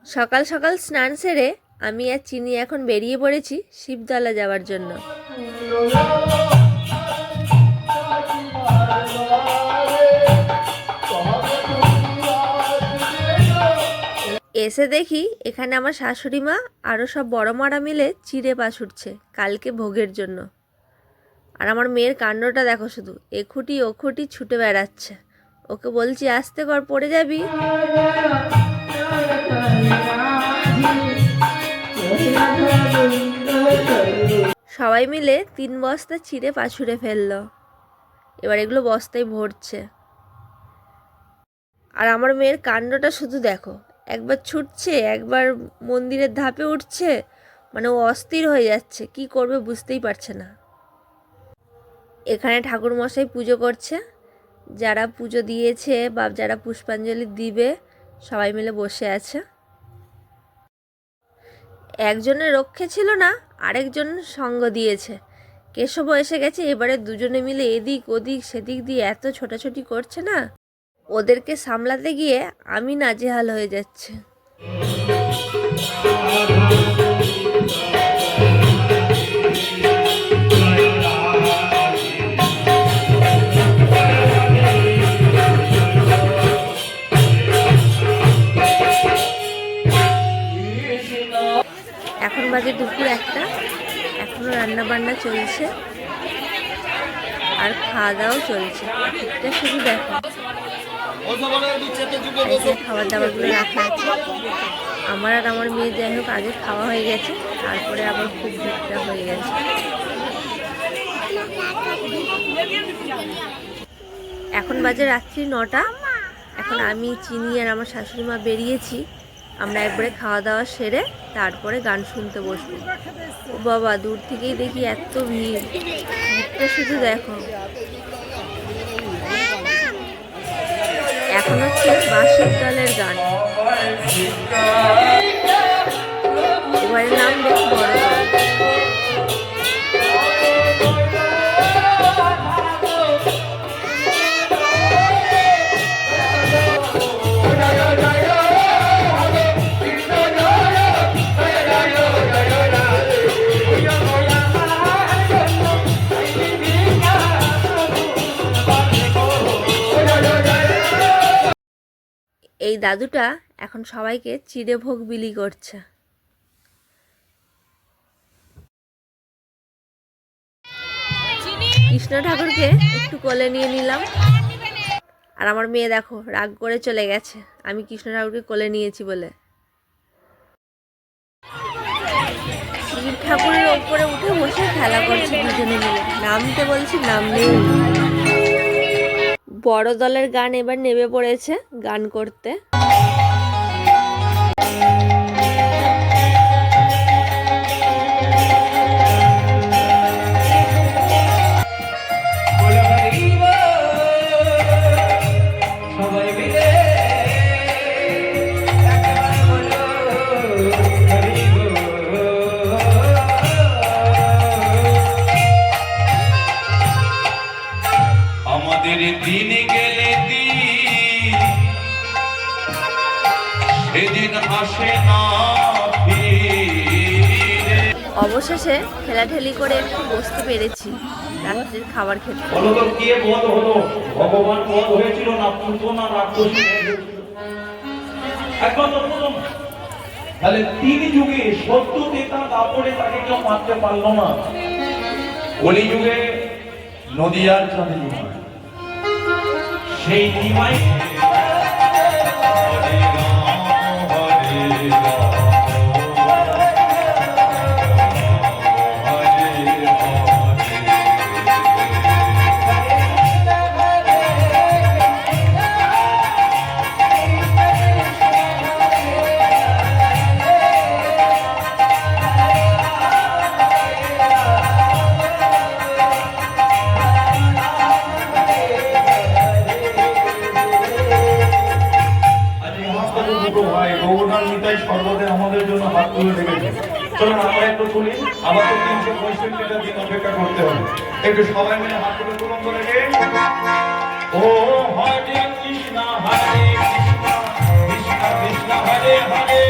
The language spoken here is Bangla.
সকাল সকাল স্নান সেরে আমি আর চিনি এখন বেরিয়ে পড়েছি শিবতলা যাওয়ার জন্য। এসে দেখি এখানে আমার শাশুড়ি মা আরও সব বড় মারা মিলে চিড়ে পাছুটছে কালকে ভোগের জন্য। আর আমার মেয়ের কাণ্ডটা দেখো, শুধু এখুটি ওখুটি ছুটে বেড়াচ্ছে। ওকে বলছি আস্তে কর, পড়ে যাবি। সবাই মিলে 3 বস্তা চিড়ে পাছুড়ে ফেললো। এবার এগুলো বস্তায় ভরছে। আর আমার মেয়ের কাণ্ডটা শুধু দেখো, একবার ছুটছে, একবার মন্দিরের ধাপে উঠছে, মানে ও অস্থির হয়ে যাচ্ছে, কি করবে বুঝতেই পারছে না। এখানে ঠাকুর মশাই পুজো করছে। যারা পুজো দিয়েছে বা যারা পুষ্পাঞ্জলি দিবে সবাই মিলে বসে আছে। একজনের রক্ষে ছিল না, আরেকজন সঙ্গ দিয়েছে। কেশবও এসে গেছে। এবারে দুজনে মিলে এদিক ওদিক সেদিক দিয়ে এত ছোটাছুটি করছে না, ওদেরকে সামলাতে গিয়ে আমি নাজেহাল হয়ে যাচ্ছে। এখন বাজে দুপুর 1টা, এখনো রান্না বান্না চলছে আর খাওয়া দাওয়াও চলছে। এটা শুধু দেখো, খাবার দাবারগুলো রাখা আছে। আমার আর আমার মেয়ে যাই হোক আগে খাওয়া হয়ে গেছে, তারপরে আবার খুব ভিড়টা হয়ে গেছে। এখন বাজে রাত্রি 9টা। এখন আমি চিনি আর আমার শাশুড়ি মা বেরিয়েছি। আমরা একবারে খাওয়া দাওয়া সেরে তারপরে গান শুনতে বসবো। ও বাবা, দূর থেকেই দেখি এত ভিড়। ভিড়টা শুধু দেখো। এখন হচ্ছে বাঁশির দলের গান। এবারে নামবে বড় দল। এই দাদুটা এখন সবাইকে চিড়ে ভোগ বিলি করছে। কৃষ্ণ ঠাকুরকে একটু কোলে নিয়ে নিলাম। আর আমার মেয়ে দেখো রাগ করে চলে গেছে আমি কৃষ্ণ ঠাকুরকে কোলে নিয়েছি বলে। শিব ঠাকুরের ওপরে উঠে বসে খেলা করছে দুজনে মিলে। নামতে বলছি, নাম নেই। বড় দলের গান এবার নেমে পড়েছে গান করতে। দিন গেলে সেদিন আসে না ফিরে। অবশেষে ঠেলাঠেলি করে একটু বসতে পেরেছি রাত্রির খাবার খেতে। বলো তো কে বধ হলো? ভগবান বধ হয়েছিল না পুত্র না রাক্ষসী? একমাত্র প্রথম। তাহলে 3 যুগে সত্য নেতা দাপড়ে তাকে কেউ মারতে পারলো না। কলি যুগে নদিয়ার চাঁদে সেই নিমাই আমাদের জন্য হাত তুলে রেখেছে। চলুন আমরা একটু তুলি। আবার তো 365টা দিন অপেক্ষা করতে হবে। একটু সবাই মিলে হাত তুলে তুলন করে গে। ও হরে কৃষ্ণ কৃষ্ণ কৃষ্ণ কৃষ্ণ হরে হরে